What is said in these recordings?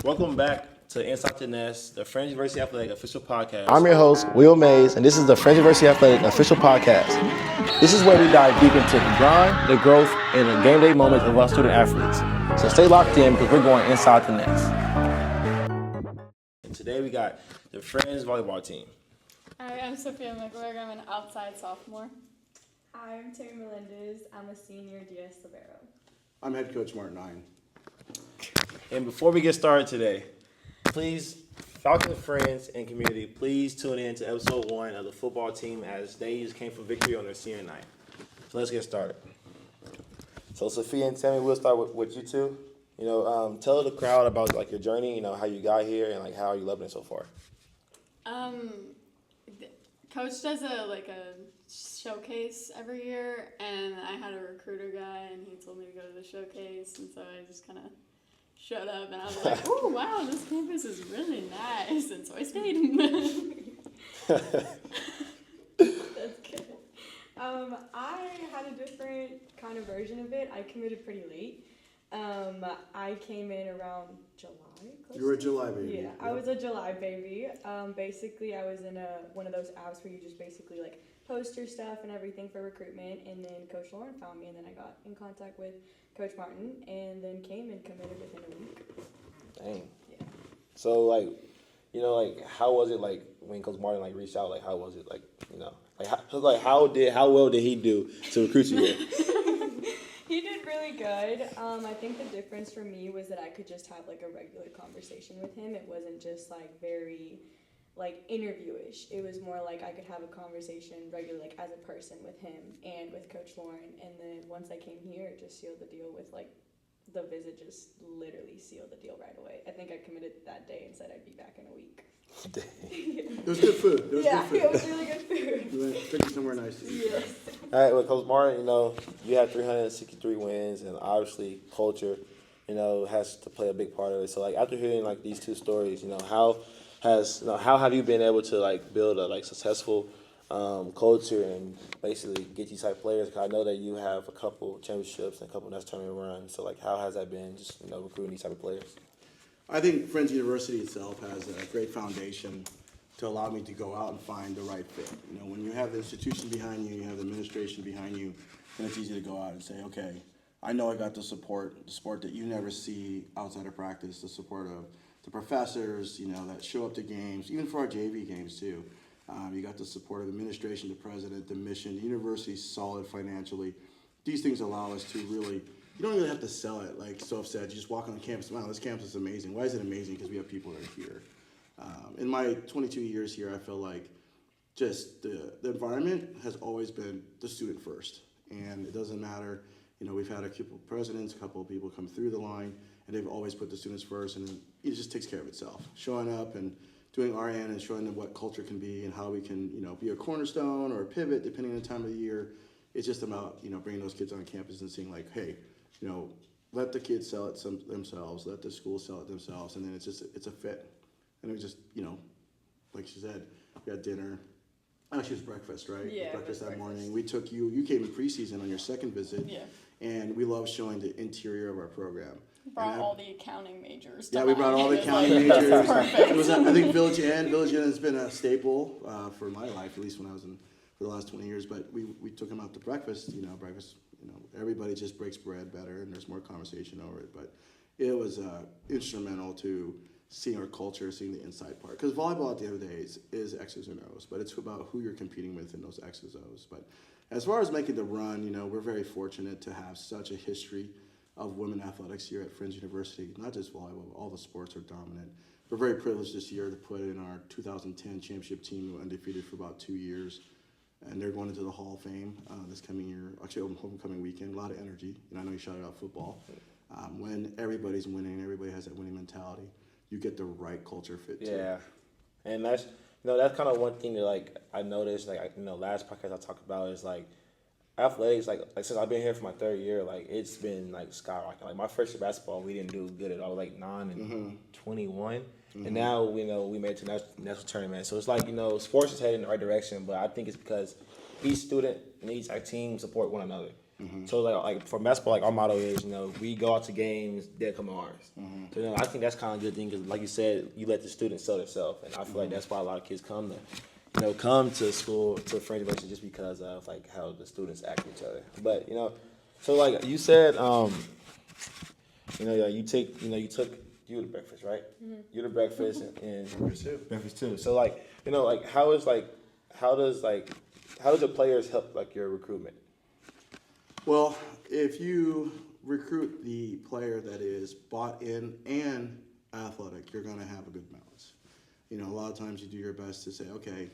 Welcome back to Inside the Nest, the Friends University Athletic official podcast. I'm your host, Will Mays, and this is the Friends University Athletic official podcast. This is where we dive deep into the grind, the growth, and the game day moments of our student athletes. So stay locked in because we're going inside the nest. And today we got the Friends volleyball team. Hi, I'm Sofia and I'm an outside sophomore. Hi, I'm Tammy Melendez. I'm a senior DS Libero. I'm head coach Martin Nine. And before we get started today, please, Falcon friends and community, please tune in to episode 1 of the football team as they just came from victory on their senior night. So let's get started. So Sofia and Tammy, we'll start with you two. Tell the crowd about like your journey, how you got here and like how you loving it so far. Coach does a showcase every year, and I had a recruiter guy, and he told me to go to the showcase, and so I just kind of showed up, and I was like, "Oh wow, this campus is really nice," and so I stayed. That's good. I had a different kind of version of it. I committed pretty late. I came in around July. You were a July baby. Yeah, I was a July baby. Basically, I was in one of those apps where you just basically like post your stuff and everything for recruitment, and then Coach Lauren found me, and then I got in contact with Coach Martin, and then came and committed within a week. Dang. Yeah. So how was it when Coach Martin reached out? How was it how well did he do to recruit you here? He did really good. I think the difference for me was that I could just have a regular conversation with him. It wasn't just very interview-ish. It was more like I could have a conversation regularly as a person with him and with Coach Lauren. And then once I came here, it just sealed the deal with the visit just literally sealed the deal right away. I think I committed that day and said I'd be back in a week. It was good food. It was really good food. We took you somewhere nice. Yes. All right, well, Coach Martin, you had 363 wins, and obviously culture, has to play a big part of it. So, after hearing these two stories, how have you been able to build a successful culture and basically get these type players? Because I know that you have a couple championships and a couple next tournament runs. So, how has that been, just recruiting these type of players? I think Friends University itself has a great foundation to allow me to go out and find the right fit. When you have the institution behind you, you have the administration behind you, then it's easy to go out and say, okay, I know I got the support that you never see outside of practice, the support of the professors, that show up to games, even for our JV games too. You got the support of the administration, the president, the mission, the university's solid financially. These things allow us to really, you don't really have to sell it. Like Soph said, you just walk on the campus, wow, this campus is amazing. Why is it amazing? Because we have people that are here. In my 22 years here, I feel like just the environment has always been the student first. And it doesn't matter, we've had a couple of presidents, a couple of people come through the line, and they've always put the students first, and then it just takes care of itself. Showing up and doing our end and showing them what culture can be and how we can, be a cornerstone or a pivot depending on the time of the year. It's just about, bringing those kids on campus and saying hey, let the kids sell it themselves, let the school sell it themselves, and then it's a fit. And it was just, like she said, we had dinner. Actually, it was breakfast, right? Yeah, breakfast that morning. We took you came in preseason on your second visit. Yeah. And we love showing the interior of our program. Brought all the accounting majors. Yeah, we brought all the accounting majors. It was, I think Village Inn has been a staple for my life, at least when I was for the last 20 years. But we took them out to breakfast. Everybody just breaks bread better, and there's more conversation over it. But it was instrumental to seeing our culture, seeing the inside part. Because volleyball at the end of the day is X's and O's, but it's about who you're competing with in those X's and O's. But as far as making the run, we're very fortunate to have such a history of women athletics here at Friends University. Not just volleyball, all the sports are dominant. We're very privileged this year to put in our 2010 championship team who were undefeated for about 2 years. And they're going into the Hall of Fame this coming year, actually homecoming weekend. A lot of energy, and I know you shouted out football. When everybody's winning, everybody has that winning mentality, you get the right culture fit too. Yeah, and that's that's kind of one thing that I noticed last podcast I talked about is athletics since I've been here for my third year it's been skyrocketing. My first year basketball we didn't do good at all, 9 and 21, and now we made it to national tournament. So it's sports is heading in the right direction, but I think it's because each student and each team support one another. So like for basketball, like our motto is, we go out to games, they come to ours. So I think that's kind of a good thing because, like you said, you let the students sell themselves, and I feel like that's why a lot of kids come to school to Friends University just because of like how the students act with each other. But so like you said, you took you to breakfast, right? You to breakfast and breakfast too. So like how does the players help like your recruitment? Well, if you recruit the player that is bought in and athletic, you're going to have a good balance. A lot of times you do your best to say, okay,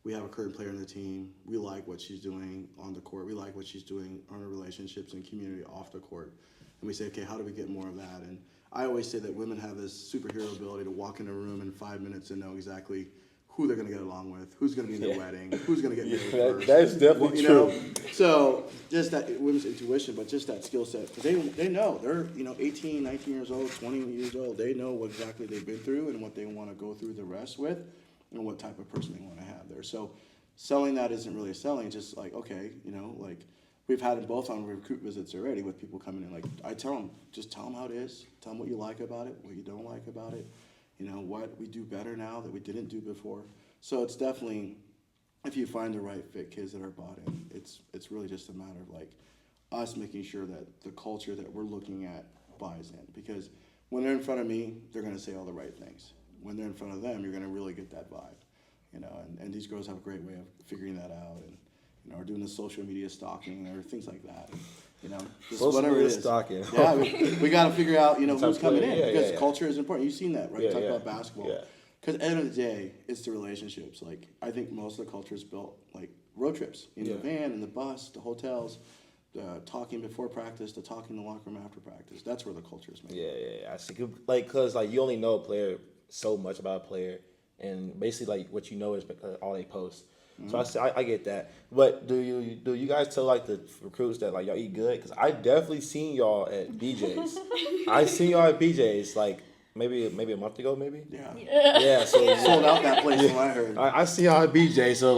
we have a current player on the team. We like what she's doing on the court. We like what she's doing on her relationships and community off the court. And we say, okay, how do we get more of that? And I always say that women have this superhero ability to walk in a room in 5 minutes and know exactly who they're going to get along with, who's going to be in their wedding, who's going to get married first. That's definitely true. So just that women's intuition, but just that skill set. Because they know. They're, 18, 19 years old, 20 years old. They know what exactly they've been through and what they want to go through the rest with and what type of person they want to have there. So selling that isn't really selling. Just like, okay, like we've had them both on recruit visits already with people coming in. Like I tell them, just tell them how it is. Tell them what you like about it, what you don't like about it. What we do better now that we didn't do before. So it's definitely, if you find the right fit kids that are bought in, it's really just a matter of like us making sure that the culture that we're looking at buys in. Because when they're in front of me, they're going to say all the right things. When they're in front of them, you're going to really get that vibe. And these girls have a great way of figuring that out and are doing the social media stalking or things like that. Just Social whatever media it is. stalking. Yeah, we got to figure out, who's coming in because yeah. culture is important. You've seen that, right? Yeah, Talk yeah. about basketball. Yeah. Because at the end of the day, it's the relationships. Like I think most of the culture is built like road trips in the van, in the bus, the hotels, talking before practice, the talking in the locker room after practice. That's where the culture is made. Yeah. I see. Cause you only know a player so much about a player, and basically like what you know is all they post. So I get that. But do you guys tell like the recruits that like y'all eat good? Because I definitely seen y'all at BJ's. I seen y'all at BJ's like maybe a month ago, maybe. Yeah. So Sold out that place from what I heard. I see y'all at BJ. So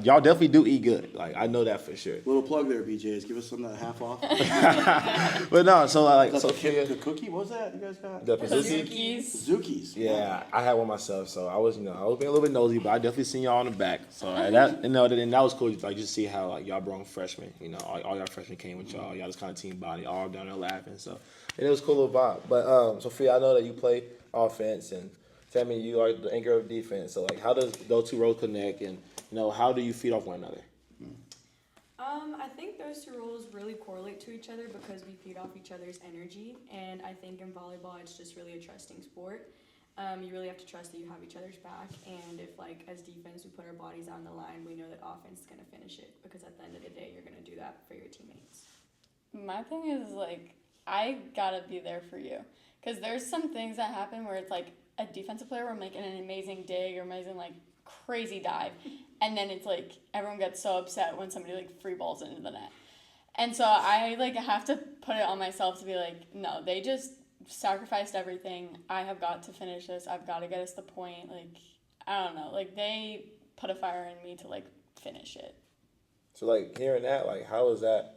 y'all definitely do eat good. Like I know that for sure. Little plug there, BJ's. Give us some of that half off. But no, so like the cookie. What was that you guys got? the Pizookies. Zookies. Yeah, I had one myself, so I was being a little bit nosy, but I definitely seen y'all on the back. So that was cool. Like just see how like y'all brought freshmen. All y'all freshmen came with y'all. Y'all just kind of team body, all down there laughing. So and it was a cool little vibe. But Sophia, I know that you play offense, and Tammy, you are the anchor of defense. So like, how does those two roles connect, and how do you feed off one another? I think those two roles really correlate to each other because we feed off each other's energy, and I think in volleyball it's just really a trusting sport. You really have to trust that you have each other's back, and if like as defense we put our bodies on the line, we know that offense is going to finish it because at the end of the day you're going to do that for your teammates. My thing is like I gotta be there for you because there's some things that happen where it's like a defensive player will make an amazing dig or amazing like crazy dive, and then it's like everyone gets so upset when somebody like free balls into the net, and so I like have to put it on myself to be like, no, they just sacrificed everything. I have got to finish this. I've got to get us the point. Like I don't know, like they put a fire in me to like finish it. So like hearing that, like how is that?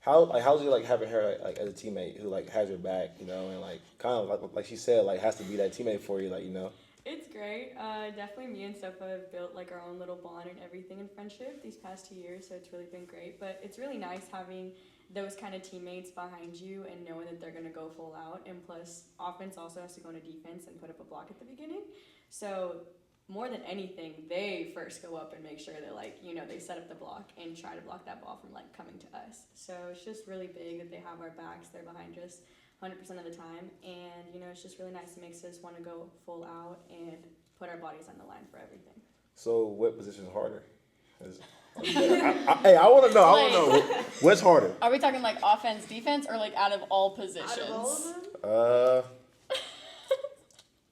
How's it like having her like as a teammate who like has your back, and like kind of like she said, like has to be that teammate for you, It's great. Definitely me and Sofa have built like our own little bond and everything in friendship these past 2 years, so it's really been great. But it's really nice having those kind of teammates behind you and knowing that they're going to go full out. And plus, offense also has to go into defense and put up a block at the beginning. So more than anything, they first go up and make sure that they set up the block and try to block that ball from coming to us. So it's just really big that they have our backs. They're behind us 100% of the time, and it's just really nice. It makes us want to go full out and put our bodies on the line for everything. So what position is harder? I want to know. I want to know what's harder. Are we talking like offense, defense, or like out of all positions? Out of all of them?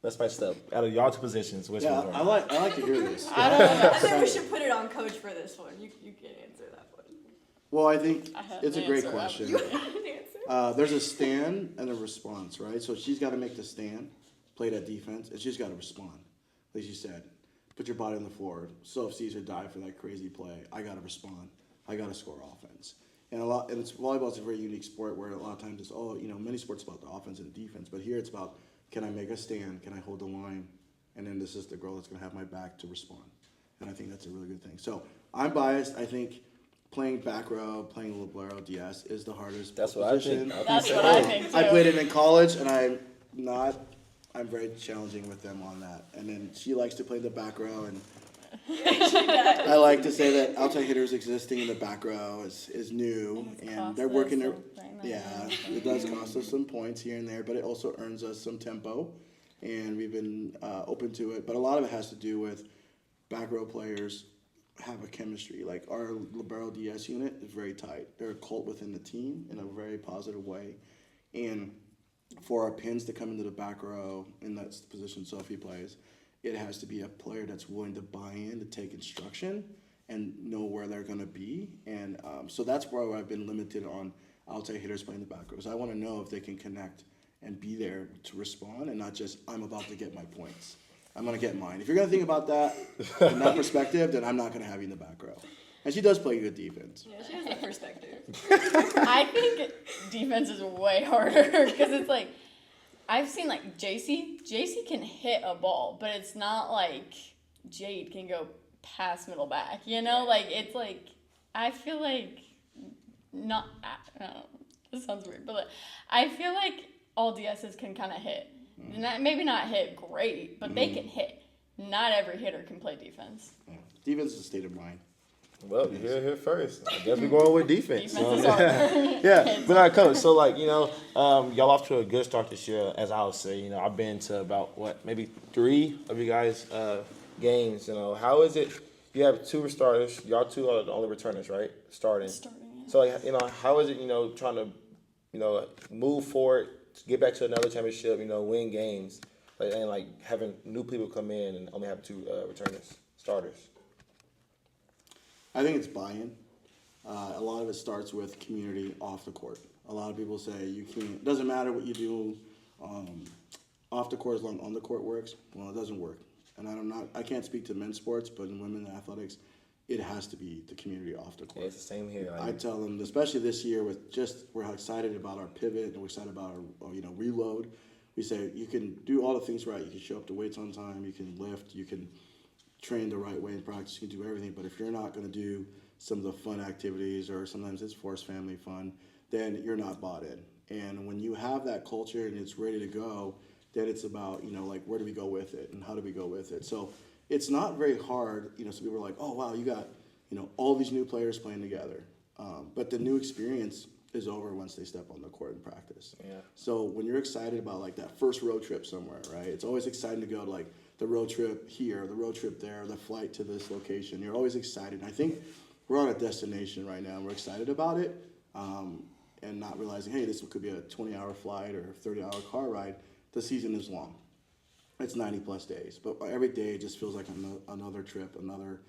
Let's spice it up. Out of y'all two positions, which one's harder? I like to hear this. I don't know. I think we should put it on Coach for this one. You can answer that one. Well, I think have it's a an great answer. question. There's a stand and a response, right? So she's got to make the stand, play that defense, and she's got to respond. Like she said, put your body on the floor. So if Caesar died for that crazy play, I got to respond. I got to score offense. And volleyball is a very unique sport where a lot of times it's many sports about the offense and the defense, but here it's about, can I make a stand? Can I hold the line? And then this is the girl that's going to have my back to respond. And I think that's a really good thing. So I'm biased. I think playing back row, playing libero DS is the hardest position. That's what I think too. I played it in college, and I'm very challenging with them on that. And then she likes to play the back row, and I like to say that outside hitters existing in the back row is new, and they're working their. Yeah, it does cost us some points here and there, but it also earns us some tempo, and we've been open to it. But a lot of it has to do with back row players have a chemistry. Like our libero DS unit is very tight. They're a cult within the team in a very positive way, and for our pins to come into the back row, and that's the position Sophie plays, it has to be a player that's willing to buy in, to take instruction, and know where they're going to be. And so that's where I've been limited on outside hitters playing the back rows. I want to know if they can connect and be there to respond, and not just, I'm about to get my points. I'm going to get mine. If you're going to think about that from that perspective, then I'm not going to have you in the back row. And she does play good defense. Yeah, she has a perspective. I think defense is way harder because it's like, I've seen like JC can hit a ball, but it's not like Jade can go past middle back, you know? Like, it's like, I feel like, not, I don't know, this sounds weird, but like, I feel like all DSs can kind of hit. Maybe not hit great, but they can hit. Not every hitter can play defense. Yeah. Defense is a state of mind. Well, you're here first. I guess we're going with defense. Defense is hard. Yeah, but not coach. So like, y'all off to a good start this year, as I would say. I've been to about maybe 3 of you guys' games. How is it? You have 2 starters. Y'all 2 are the only returners, right? Starting. So like, how is it? Trying to, move forward, get back to another championship. Win games, and having new people come in and only have 2 returners, starters. I think it's buy-in. A lot of it starts with community off the court. A lot of people say you can't. Doesn't matter what you do off the court as long as on the court works. Well, it doesn't work. And I can't speak to men's sports, but in women's athletics, it has to be the community off the court. Yeah, it's the same here. I tell them, especially this year, we're excited about our pivot and we're excited about our reload. We say you can do all the things right. You can show up to weights on time. You can lift. You can train the right way in practice, you can do everything, but if you're not going to do some of the fun activities, or sometimes it's forced family fun, then you're not bought in. And when you have that culture and it's ready to go, then it's about, where do we go with it and how do we go with it? So it's not very hard, so people are like, oh, wow, you got, all these new players playing together. But the new experience is over once they step on the court in practice. Yeah. So when you're excited about that first road trip somewhere, right? It's always exciting to go to the road trip here, the road trip there, the flight to this location. You're always excited. And I think we're on a destination right now and we're excited about it, and not realizing, hey, this could be a 20-hour flight or a 30-hour car ride. The season is long. It's 90-plus days. But every day it just feels like another trip, another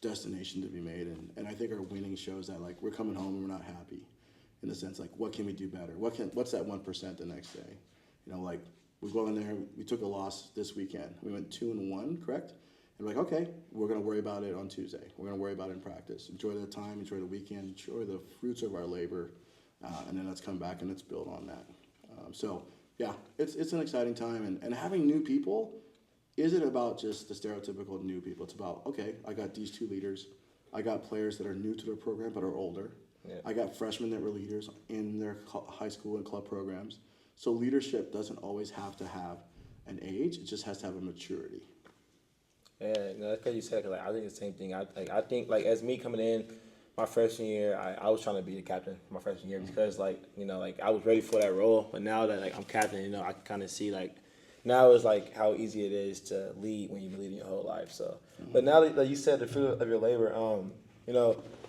destination to be made. And I think our winning shows that, we're coming home and we're not happy. In the sense, what can we do better? What's that 1% the next day? We go in there, we took a loss this weekend. We went 2-1, correct? And we're like, okay, we're going to worry about it on Tuesday. We're going to worry about it in practice. Enjoy the time, enjoy the weekend, enjoy the fruits of our labor, and then let's come back and let's build on that. It's an exciting time. And having new people isn't about just the stereotypical new people. It's about, okay, I got these 2 leaders. I got players that are new to their program but are older. Yeah. I got freshmen that were leaders in their high school and club programs. So leadership doesn't always have to have an age; it just has to have a maturity. Yeah, that's because you said. Cause I think the same thing. I think as me coming in my freshman year, I was trying to be the captain my freshman year because I was ready for that role. But now that I'm captain, I can kind of see now it's how easy it is to lead when you've been leading your whole life. So, but now that you said the fruit of your labor,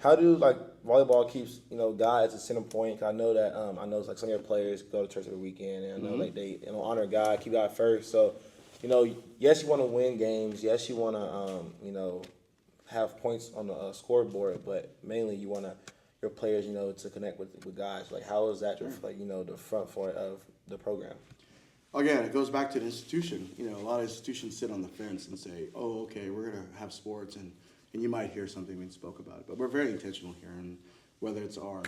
how do volleyball keeps God as a center point? Cause I know that some of your players go to church every weekend, and I know they honor God, keep God first. So, yes, you want to win games. Yes, you want to have points on the scoreboard, but mainly you want your players to connect with guys. How is that the front point of the program? Again, it goes back to the institution. A lot of institutions sit on the fence and say, oh, okay, we're going to have sports and and you might hear something being spoke about it. But we're very intentional here, and whether it's our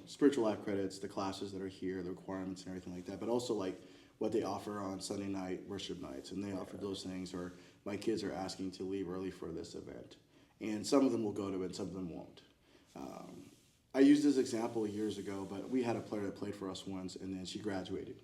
spiritual life credits, the classes that are here, the requirements and everything like that, but also like what they offer on Sunday night worship nights, and they offer those things, or my kids are asking to leave early for this event. And some of them will go to it, and some of them won't. I used this example years ago, but we had a player that played for us once, and then she graduated,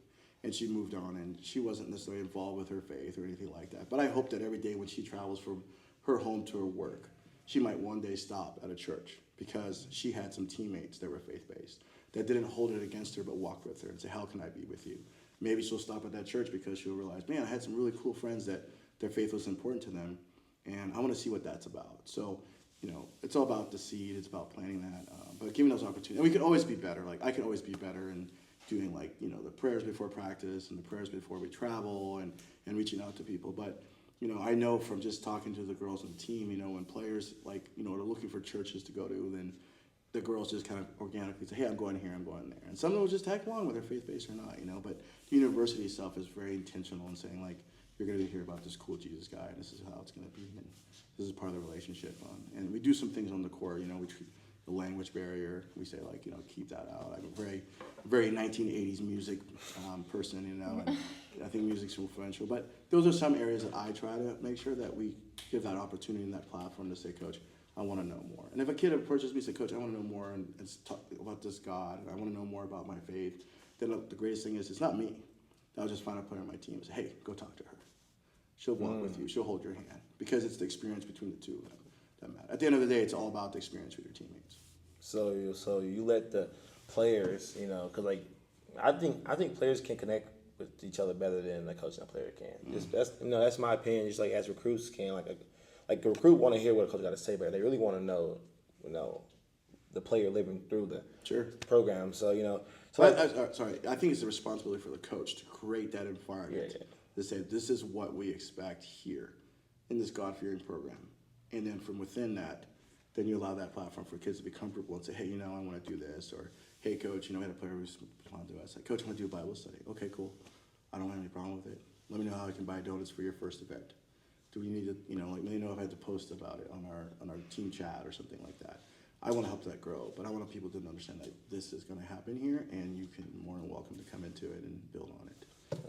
and she moved on, and she wasn't necessarily involved with her faith or anything like that. But I hope that every day when she travels from her home to her work, she might one day stop at a church because she had some teammates that were faith-based that didn't hold it against her but walked with her and say, how can I be with you? Maybe she'll stop at that church because she'll realize, man, I had some really cool friends that their faith was important to them, and I want to see what that's about. So, it's all about the seed. It's about planting that, but giving those opportunities. And we could always be better. Like, I could always be better in doing, the prayers before practice and the prayers before we travel and reaching out to people. But, I know from just talking to the girls on the team, when players, are looking for churches to go to, then the girls just kind of organically say, hey, I'm going here, I'm going there. And some of them will just tag along, whether faith-based or not, but the university itself is very intentional in saying, like, you're going to hear about this cool Jesus guy, and this is how it's going to be, and this is part of the relationship. And we do some things on the court, we treat the language barrier. We say, keep that out. I'm a very, very 1980s music person, and I think music's influential. But those are some areas that I try to make sure that we give that opportunity and that platform to say, Coach, I want to know more. And if a kid approaches me and says, Coach, I want to know more and talk about this God, and I want to know more about my faith, then the greatest thing is it's not me. I'll just find a player on my team and say, hey, go talk to her. She'll walk with you. She'll hold your hand because it's the experience between the two of them that matter. At the end of the day, it's all about the experience with your teammates. So you let the players, because I think players can connect with each other better than the coach and the player can. That's my opinion. Just like as recruits can, like a recruit want to hear what a coach got to say, but they really want to know, the player living through the program. So I think it's the responsibility for the coach to create that environment. Yeah. To say, this is what we expect here in this God-fearing program. And then from within that, then you allow that platform for kids to be comfortable and say, hey, I want to do this. Or, hey, Coach, we had a player who responded to us. Like, Coach, I want to do a Bible study. Okay, cool. I don't have any problem with it. Let me know how I can buy donuts for your first event. Do we need to, let me know if I have to post about it on our team chat or something like that. I want to help that grow, but I want people to understand that this is going to happen here, and you can more than welcome to come into it and build on it.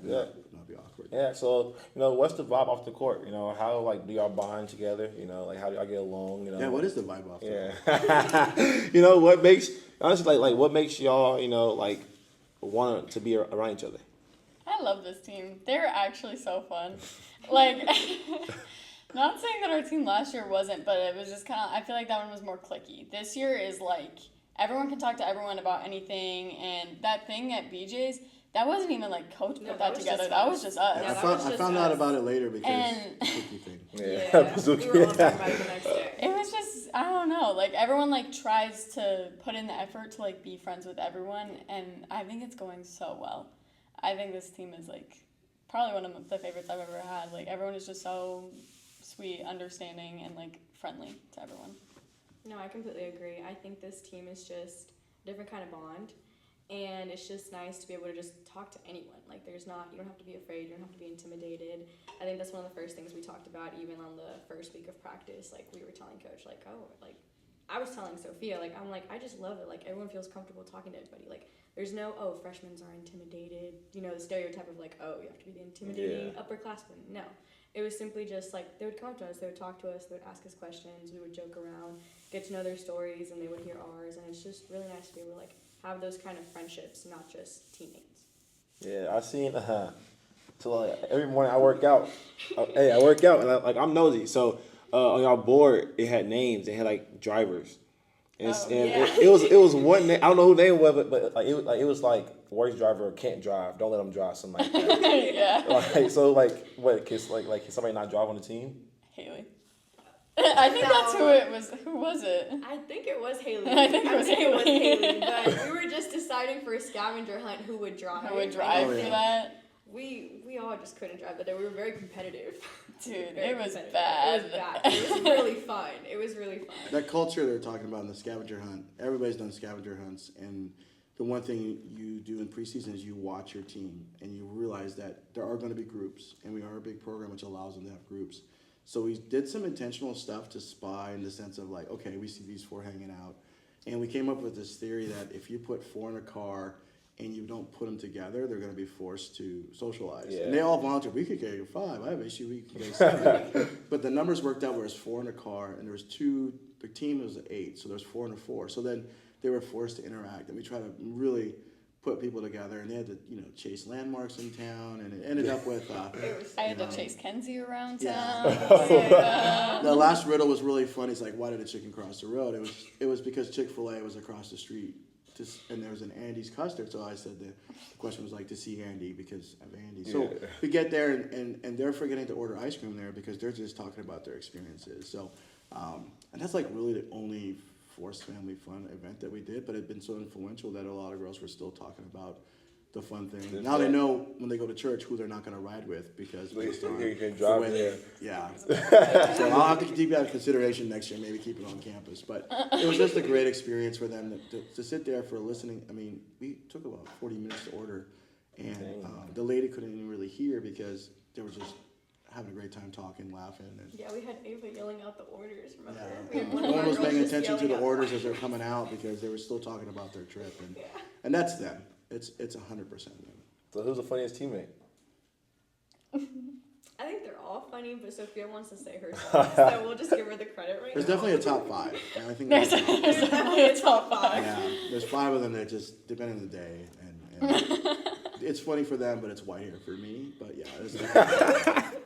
Yeah. Not be awkward. Yeah, so, what's the vibe off the court? How, do y'all bond together? How do y'all get along? Yeah, what is the vibe off the court? Yeah. What makes, honestly, what makes y'all, want to be around each other? I love this team. They're actually so fun. Not saying that our team last year wasn't, but it was just kind of, I feel like that one was more cliquey. This year is everyone can talk to everyone about anything, and that thing at BJ's, that wasn't even Coach put that together. That was just us. I found out about it later because the cookie thing. Yeah. We were all talking about it the next day. It was just, I don't know. Everyone tries to put in the effort to be friends with everyone, and I think it's going so well. I think this team is probably one of the favorites I've ever had. Everyone is just so sweet, understanding, and friendly to everyone. No, I completely agree. I think this team is just a different kind of bond. And it's just nice to be able to just talk to anyone. You don't have to be afraid, you don't have to be intimidated. I think that's one of the first things we talked about even on the first week of practice. We were telling Coach, I was telling Sophia, I just love it. Everyone feels comfortable talking to everybody. There's no, freshmen are intimidated. The stereotype of you have to be the intimidating upperclassman. No. It was simply just they would come up to us, they would talk to us, they would ask us questions, we would joke around, get to know their stories, and they would hear ours. And it's just really nice to be able to have those kind of friendships, not just teammates. Yeah, I seen. So every morning I work out. I work out, and I'm nosy. So on y'all board, it had names. It had drivers, and, it was one name. I don't know who name was, but it was worst driver can't drive. Don't let them drive. Something like that. Yeah. What? Can somebody not drive on the team? Haley. I think that's who it was. Who was it? I think it was Haley. I think it was Haley. But we were just deciding for a scavenger hunt who would drive. Who would drive for that? We all just couldn't drive that day. We were very competitive. Dude, it was bad. It was bad. It was really fun. It was really fun. That culture they're talking about in the scavenger hunt, everybody's done scavenger hunts, and the one thing you do in preseason is you watch your team, and you realize that there are going to be groups, and we are a big program which allows them to have groups. So we did some intentional stuff to spy in the sense of like, okay, we see these four hanging out. And we came up with this theory that if you put four in a car and you don't put them together, they're going to be forced to socialize. Yeah. And they all volunteered. We could carry five. I have an issue. We could carry seven. But the numbers worked out where it's four in a car, and there was two. The team was 8, so there's 4 and a 4. So then they were forced to interact, and we tried to really put people together, and they had to, chase landmarks in town, and it ended up with. I had to chase Kenzie around Yeah. town. The last riddle was really funny. It's like, why did a chicken cross the road? It was because Chick-fil-A was across the street, and there was an Andy's custard. So I said the question was like, to see Andy because of Andy. So we get there, and they're forgetting to order ice cream there because they're just talking about their experiences. So, and that's like really the only forced family fun event that we did, but it had been so influential that a lot of girls were still talking about the fun thing. Now they know when they go to church who they're not going to ride with because based on you can the drive way there. yeah. So I'll have to keep that in consideration next year, maybe keep it on campus. But it was just a great experience for them to sit there for listening. I mean, we took about 40 minutes to order, and the lady couldn't even really hear because they were just having a great time talking, laughing. And Yeah, we had Ava yelling out the orders, remember? yeah. We had No of one our was girls paying just attention to the yelling out orders as they're coming out because they were still talking about their trip, and that's them. It's 100% them. So who's the funniest teammate? I think they're all funny, but Sophia wants to say herself, so we'll just give her the credit right There's now. definitely a top 5. And I think There's there's definitely a top 5. yeah, there's 5 of them that just depend on the day, and it's funny for them, but it's white hair for me. But yeah, it's definitely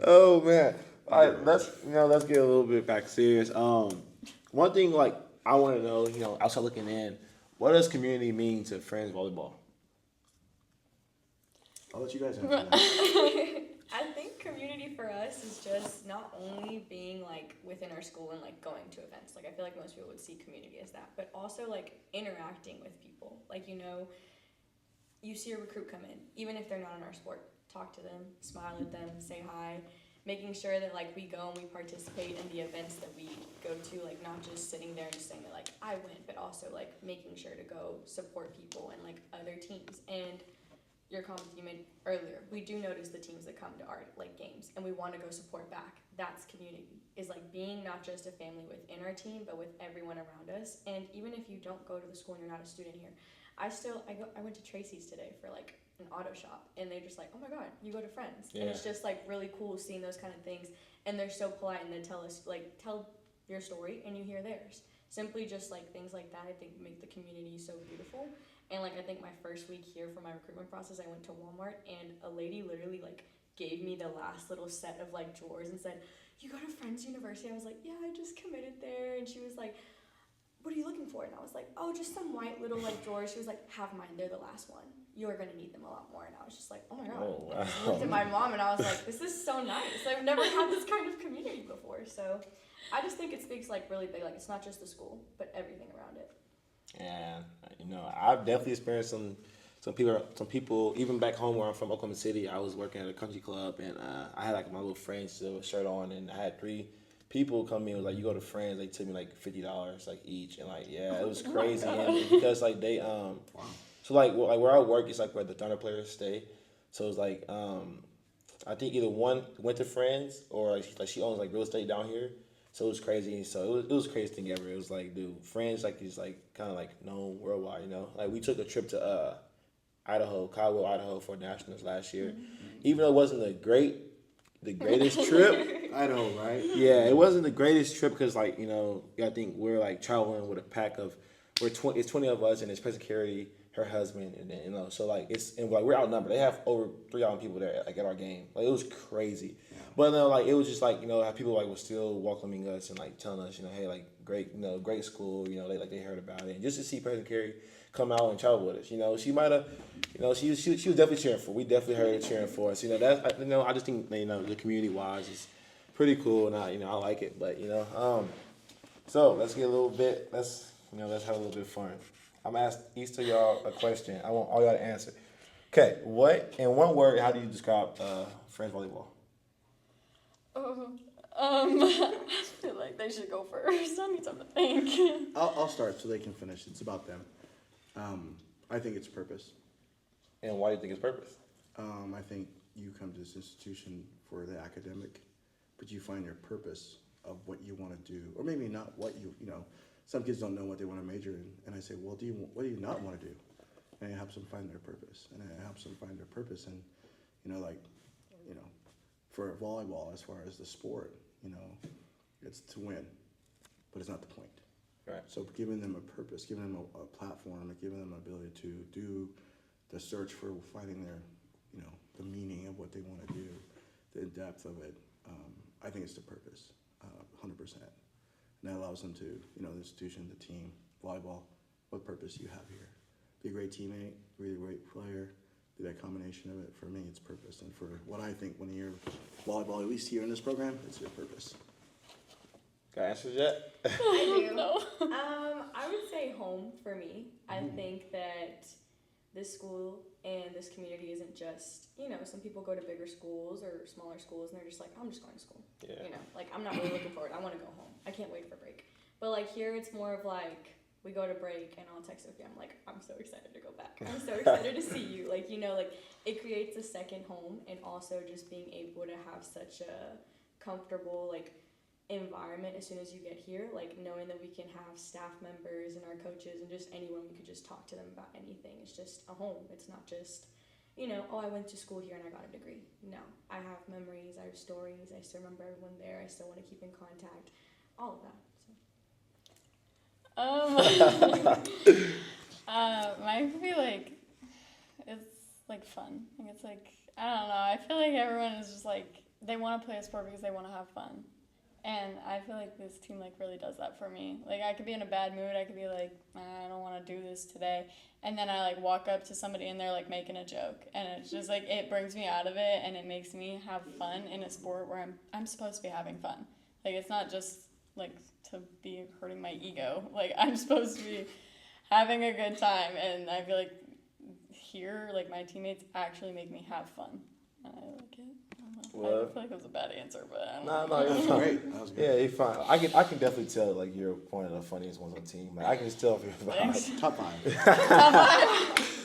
Oh man! All right, let's get a little bit back serious. One thing like I want to know, outside looking in, what does community mean to Friends Volleyball? I'll let you guys answer that. I think community for us is just not only being like within our school and like going to events. Like I feel like most people would see community as that, but also like interacting with people. Like you see a recruit come in, even if they're not in our sport, talk to them, smile at them, say hi, making sure that like we go and we participate in the events that we go to, like not just sitting there and just saying that like I went, but also like making sure to go support people and like other teams. And your comment you made earlier, we do notice the teams that come to our like games and we want to go support back. That's community, is like being not just a family within our team, but with everyone around us. And even if you don't go to the school and you're not a student here, I went to Tracy's today for like an auto shop, and they're just like, oh my god, you go to Friends. And it's just like really cool seeing those kind of things, and they're so polite, and they tell your story and you hear theirs. Simply just like things like that, I think make the community so beautiful. And like I think my first week here for my recruitment process, I went to Walmart, and a lady literally like gave me the last little set of like drawers and said, you go to Friends University? I was like, yeah, I just committed there. And she was like, what are you looking for? And I was like, oh, just some white little like drawers. She was like, have mine, they're the last one. You are going to need them a lot more. And I was just like, oh my god. Oh, wow. I looked at my mom and I was like, this is so nice. I've never had this kind of community before. So I just think it speaks like really big. Like it's not just the school, but everything around it. And I've definitely experienced some people even back home where I'm from, Oklahoma City. I was working at a country club, and I had like my little Friends shirt on, and I had 3 people come in, was like, you go to Friends, they took me like $50 like each, and like it was crazy. And because like they so like where I work is like where the Thunder players stay, so it's like I think either one went to Friends or like she owns like real estate down here. So it was crazy. So it was the craziest thing ever. It was like, dude, Friends like is like kind of like known worldwide, Like we took a trip to Idaho, Caldwell, Idaho for nationals last year. Mm-hmm. Even though it wasn't the greatest trip. Idaho, right? Yeah, it wasn't the greatest trip because like, I think we're like traveling with a pack of, it's 20 of us, and it's President Carey, her husband, and then, so like we're outnumbered. They have over 3,000 people there like at our game. Like it was crazy. Yeah. But like it was just like, how people like were still welcoming us and like telling us, hey, like great, great school, they heard about it. And just to see President Carey come out and travel with us, she might have, she was definitely cheering for. We definitely heard her cheering for us. That I just think the community wise is pretty cool, and I like it. But so let's get a little bit. Let's have a little bit of fun. I'm gonna ask each of y'all a question. I want all y'all to answer. Okay, in one word, how do you describe Friends Volleyball? I feel like they should go first. I need something to think. I'll start so they can finish. It's about them. I think it's purpose. And why do you think it's purpose? I think you come to this institution for the academic but you find your purpose of what you want to do, or maybe not what you know. Some kids don't know what they want to major in, and I say, well, what do you not want to do? And it helps them find their purpose, and for volleyball, as far as the sport, it's to win, but it's not the point. Right. So giving them a purpose, giving them a platform, and giving them an ability to do the search for finding their, the meaning of what they want to do, the depth of it, I think it's the purpose, 100%. And that allows them to, the institution, the team, volleyball, what purpose do you have here? Be a great teammate, be a great player, be that combination of it. For me, it's purpose. And for what I think when you're volleyball, at least here in this program, it's your purpose. Got answers yet? I do. No. I would say home for me. I think that this school and this community isn't just, some people go to bigger schools or smaller schools and they're just like, I'm just going to school. Yeah. I'm not really looking forward. I want to go home. I can't wait for break. But here it's more of we go to break and I'll text Sofia. I'm like, I'm so excited to go back. I'm so excited to see you. It creates a second home, and also just being able to have such a comfortable, environment as soon as you get here, knowing that we can have staff members and our coaches and just anyone, we could just talk to them about anything. It's just a home. It's not just, I went to school here and I got a degree. No, I have memories, I have stories, I still remember everyone there, I still want to keep in contact, all of that. Mine could be it's fun. It's I don't know. I feel everyone is just they want to play a sport because they want to have fun. And I feel this team really does that for me. I could be in a bad mood. I could be I don't want to do this today. And then I walk up to somebody and they're making a joke. And it's just it brings me out of it, and it makes me have fun in a sport where I'm supposed to be having fun. It's not just to be hurting my ego. I'm supposed to be having a good time, and I feel here my teammates actually make me have fun. And I like it. Well, I feel it was a bad answer, but I don't No, know. you're fine. Great. That was good. Yeah, you're fine. I can definitely tell you're one of the funniest ones on the team. I can just tell if you're Thanks. Top 5.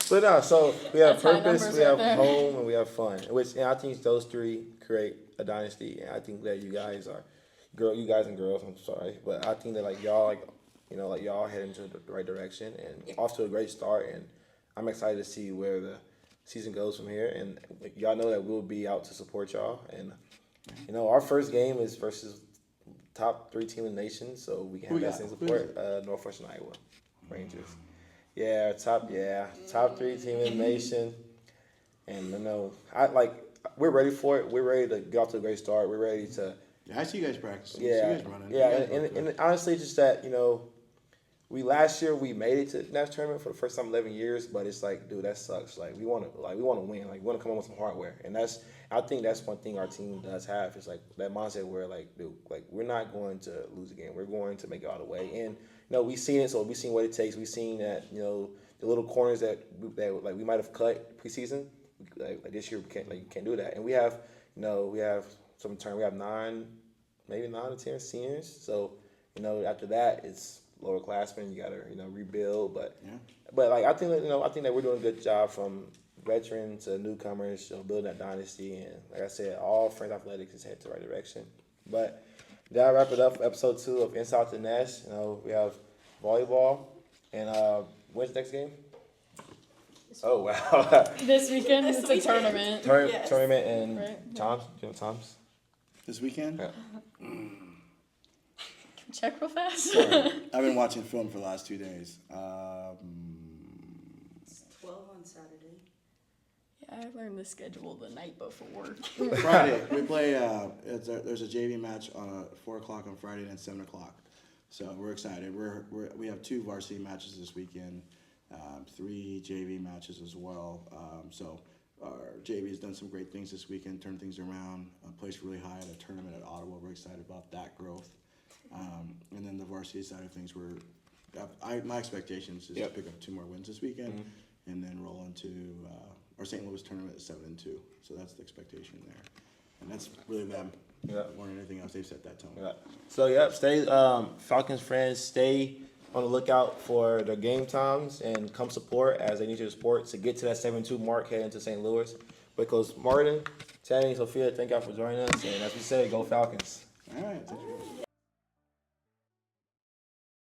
But no, so we have That's high purpose, numbers we have right there. home, and we have fun. And I think those three create a dynasty. And I think that you guys and girls, I'm sorry, but I think that y'all y'all heading into the right direction and off to a great start. And I'm excited to see where the season goes from here. And y'all know that we'll be out to support y'all. And our first game is versus top 3 team in the nation, so we can have that same support. Northwestern Iowa Rangers. Yeah, top 3 team in the nation. And we're ready for it. We're ready to get off to a great start. We're ready to. Yeah, I see you guys practicing. Yeah, I see you guys running. yeah, and honestly, just that last year we made it to the national tournament for the first time in 11 years, but it's dude, that sucks. We want to win. We want to come up with some hardware, and I think that's one thing our team does have is that mindset where dude, we're not going to lose a game. We're going to make it all the way, and we've seen it. So we've seen what it takes. We've seen that the little corners that we might have cut preseason. This year we can't do that, and we have some turn. We have 9 to 10 seniors. So after that it's lower classmen. You gotta rebuild. But I think that we're doing a good job from veteran to newcomers, building that dynasty. And like I said, all Friends Athletics is headed to the right direction. But that'll wrap it up for episode 2 of Inside the Nest. We have volleyball, and when's the next game? Oh wow! This weekend, it's a tournament. Tournament and Right. times. Do you know times? This weekend? Yeah. Check real fast. I've been watching film for the last 2 days. It's 12 on Saturday. Yeah, I learned the schedule the night before. Friday, we play, there's a JV match on 4 o'clock on Friday and then 7 o'clock. So we're excited. We have 2 varsity matches this weekend, 3 JV matches as well. So our JV has done some great things this weekend, turned things around, placed really high at a tournament at Ottawa. We're excited about that growth. And then the varsity side of things, my expectations is to pick up 2 more wins this weekend and then roll into our St. Louis tournament at 7-2. So that's the expectation there. And that's really them. Yeah. More than anything else, they've set that tone. Yeah. So stay Falcons friends, stay on the lookout for the game times and come support as they need your support to get to that 7-2 mark heading into St. Louis. But Coach Martin, Tammy, Sophia, thank y'all for joining us. And as we say, go Falcons. All right. Thank you.